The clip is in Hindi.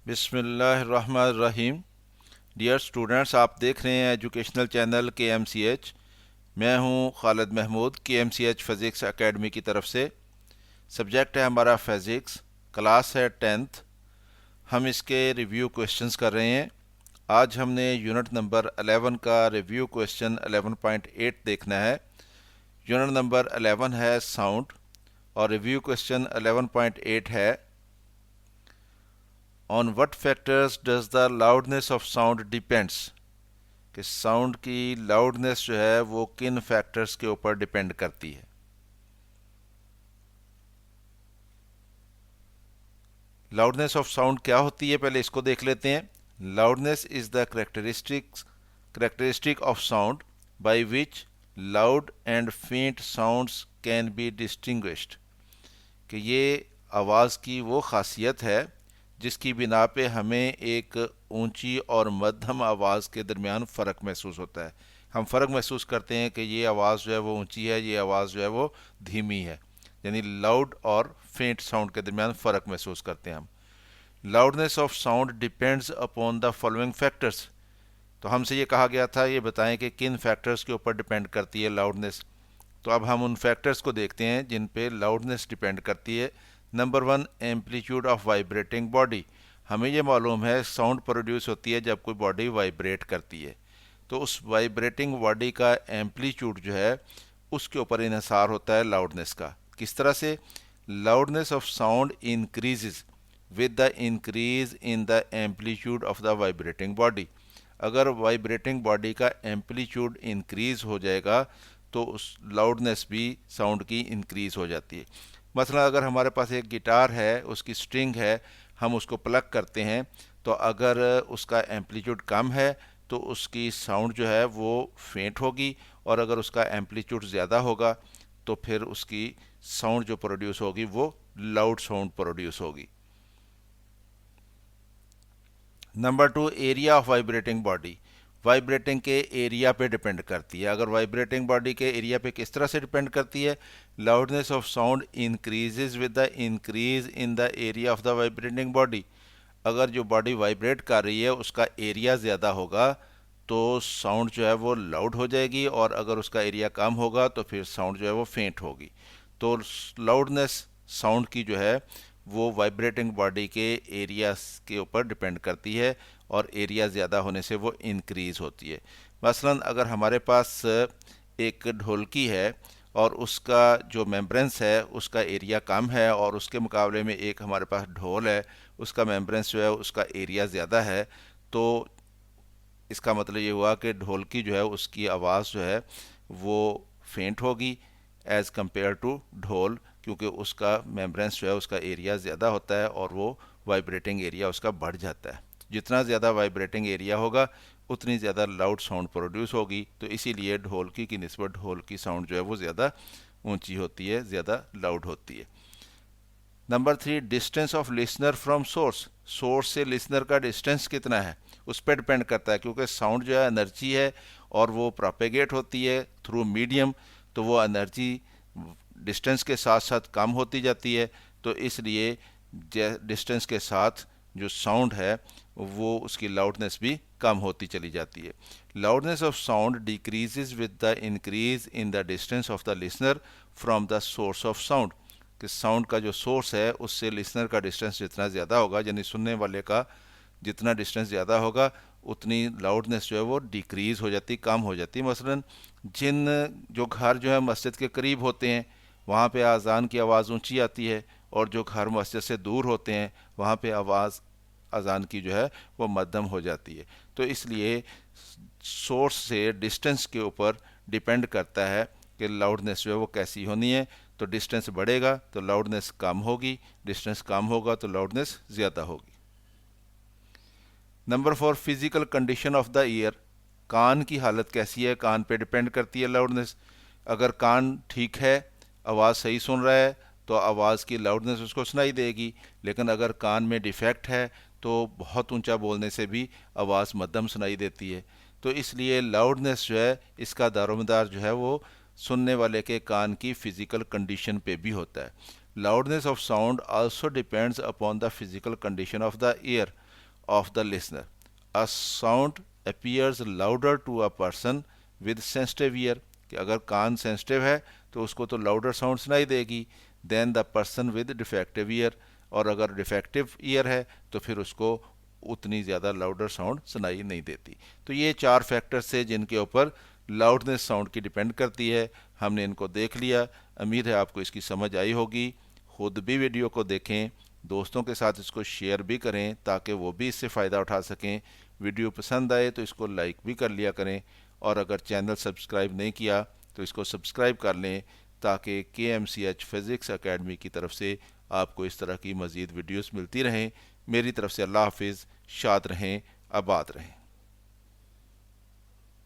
बिस्मिल्लाहिर्रहमानिर्रहीम। डियर स्टूडेंट्स, आप देख रहे हैं एजुकेशनल चैनल KMCH। मैं हूं Khalid Mahmood, KMCH physics academy की तरफ से। सब्जेक्ट है हमारा फ़िज़िक्स, क्लास है 10th। हम इसके रिव्यू क्वेश्चंस कर रहे हैं। आज हमने यूनिट नंबर 11 का रिव्यू क्वेश्चन 11.8 देखना है। यूनिट नंबर 11 है साउंड और रिव्यू क्वेश्चन 11.8 है on what factors does the loudness of sound depends, कि साउंड की लाउडनेस जो है वो किन फैक्टर्स के ऊपर डिपेंड करती है। लाउडनेस ऑफ साउंड क्या होती है, पहले इसको देख लेते हैं। Loudness is the characteristic of sound by which loud and फेंट साउंड्स कैन बी डिस्टिंग्विश्ड, कि ये आवाज़ की वो खासियत है जिसकी बिना पे हमें एक ऊंची और मध्यम आवाज़ के दरमियान फ़र्क महसूस होता है। हम फ़र्क महसूस करते हैं कि ये आवाज़ जो है वो ऊंची है, ये आवाज़ जो है वो धीमी है। यानी लाउड और फेंट साउंड के दरमियान फ़र्क महसूस करते हैं हम। Loudness of sound depends upon the following factors. तो हमसे ये कहा गया था ये बताएं कि किन फैक्टर्स के ऊपर डिपेंड करती है लाउडनेस। तो अब हम उन फैक्टर्स को देखते हैं जिन पे लाउडनेस डिपेंड करती है। Number 1, amplitude of vibrating body. हमें ये मालूम है साउंड प्रोड्यूस होती है जब कोई बॉडी वाइब्रेट करती है, तो उस वाइब्रेटिंग बॉडी का एम्पलीट्यूड जो है उसके ऊपर इन्हिसार होता है लाउडनेस का। किस तरह से? Loudness of sound increases with the increase in the amplitude of the vibrating body. अगर वाइब्रेटिंग बॉडी का एम्पलीट्यूड इंक्रीज हो जाएगा तो उस लाउडनेस भी साउंड की इंक्रीज हो जाती है। मसला अगर हमारे पास एक गिटार है, उसकी स्ट्रिंग है, हम उसको प्लग करते हैं, तो अगर उसका एम्पलीट्यूड कम है तो उसकी साउंड जो है वो फेंट होगी, और अगर उसका एम्पलीट्यूड ज़्यादा होगा तो फिर उसकी साउंड जो प्रोड्यूस होगी वो लाउड साउंड प्रोड्यूस होगी। Number 2, area of vibrating body. Vibrating के एरिया पे डिपेंड करती है। अगर वाइब्रेटिंग बॉडी के एरिया पे किस तरह से डिपेंड करती है? Loudness of sound increases with the increase in the area of the vibrating body. अगर जो बॉडी वाइब्रेट कर रही है उसका एरिया ज़्यादा होगा तो साउंड जो है वो लाउड हो जाएगी, और अगर उसका एरिया कम होगा तो फिर साउंड जो है वो फेंट होगी। तो लाउडनेस साउंड की जो है वो वाइब्रेटिंग बॉडी के एरिया के ऊपर डिपेंड करती है, और एरिया ज़्यादा होने से वो इंक्रीज़ होती है। मसलन अगर हमारे पास एक ढोलकी है और उसका जो मेम्ब्रेंस है उसका एरिया कम है, और उसके मुकाबले में एक हमारे पास ढोल है, उसका मेम्ब्रेंस जो है उसका एरिया ज़्यादा है, तो इसका मतलब ये हुआ कि ढोलकी जो है उसकी आवाज़ जो है वो फेंट होगी एज़ कम्पेयर टू ढोल, क्योंकि उसका मेम्ब्रेंस जो है उसका एरिया ज़्यादा होता है और वो वाइब्रेटिंग एरिया उसका बढ़ जाता है। जितना ज़्यादा वाइब्रेटिंग एरिया होगा उतनी ज़्यादा लाउड साउंड प्रोड्यूस होगी, तो इसीलिए ढोलकी की निस्बत ढोल की साउंड जो है वो ज़्यादा ऊंची होती है, ज़्यादा लाउड होती है। Number 3, distance of listener from source. Source से लिसनर का डिस्टेंस कितना है उस पर डिपेंड करता है, क्योंकि साउंड जो है एनर्जी है और वो प्रोपेगेट होती है थ्रू मीडियम, तो वो एनर्जी डिस्टेंस के साथ साथ कम होती जाती है। तो इसलिए डिस्टेंस के साथ जो साउंड है वो उसकी लाउडनेस भी कम होती चली जाती है। Loudness of sound decreases with the increase in the distance of the listener from the source of sound, कि साउंड का जो सोर्स है उससे लिसनर का डिस्टेंस जितना ज़्यादा होगा, यानी सुनने वाले का जितना डिस्टेंस ज़्यादा होगा उतनी लाउडनेस जो है वो डिक्रीज़ हो जाती, कम हो जाती। मसलन जिन जो घर जो है मस्जिद के करीब होते हैं वहाँ पे अज़ान की आवाज़ ऊंची आती है, और जो घर मस्जिद से दूर होते हैं वहाँ पे आवाज़ अज़ान की जो है वो मध्यम हो जाती है। तो इसलिए सोर्स से डिस्टेंस के ऊपर डिपेंड करता है कि लाउडनेस जो है वो कैसी होनी है। तो डिस्टेंस बढ़ेगा तो लाउडनेस कम होगी, डिस्टेंस कम होगा तो लाउडनेस ज़्यादा होगी। Number 4, physical condition of the ear. कान की हालत कैसी है, कान पे डिपेंड करती है लाउडनेस। अगर कान ठीक है, आवाज़ सही सुन रहा है, तो आवाज़ की लाउडनेस उसको सुनाई देगी। लेकिन अगर कान में डिफेक्ट है तो बहुत ऊंचा बोलने से भी आवाज़ मध्यम सुनाई देती है। तो इसलिए लाउडनेस जो है इसका दारोमदार जो है वो सुनने वाले के कान की फिजिकल कंडीशन पे भी होता है। Loudness of sound also depends upon the physical condition of the year. of the listener. A sound appears louder to a person with sensitive ear, कि अगर कान सेंसिटिव है तो उसको तो लाउडर साउंड सुनाई देगी than the person with defective ear, और अगर डिफेक्टिव ईयर है तो फिर उसको उतनी ज़्यादा लाउडर साउंड सुनाई नहीं देती। तो ये 4 फैक्टर्स है जिनके ऊपर लाउडनेस साउंड की डिपेंड करती है। हमने इनको देख लिया, उम्मीद है आपको इसकी समझ आई होगी। खुद भी वीडियो को देखें, दोस्तों के साथ इसको शेयर भी करें ताकि वो भी इससे फ़ायदा उठा सकें। वीडियो पसंद आए तो इसको लाइक भी कर लिया करें, और अगर चैनल सब्सक्राइब नहीं किया तो इसको सब्सक्राइब कर लें ताकि KMCH फिज़िक्स एकेडमी की तरफ से आपको इस तरह की मज़ीद वीडियोस मिलती रहें। मेरी तरफ से अल्लाह हाफिज़, शाद रहें, आबाद रहें।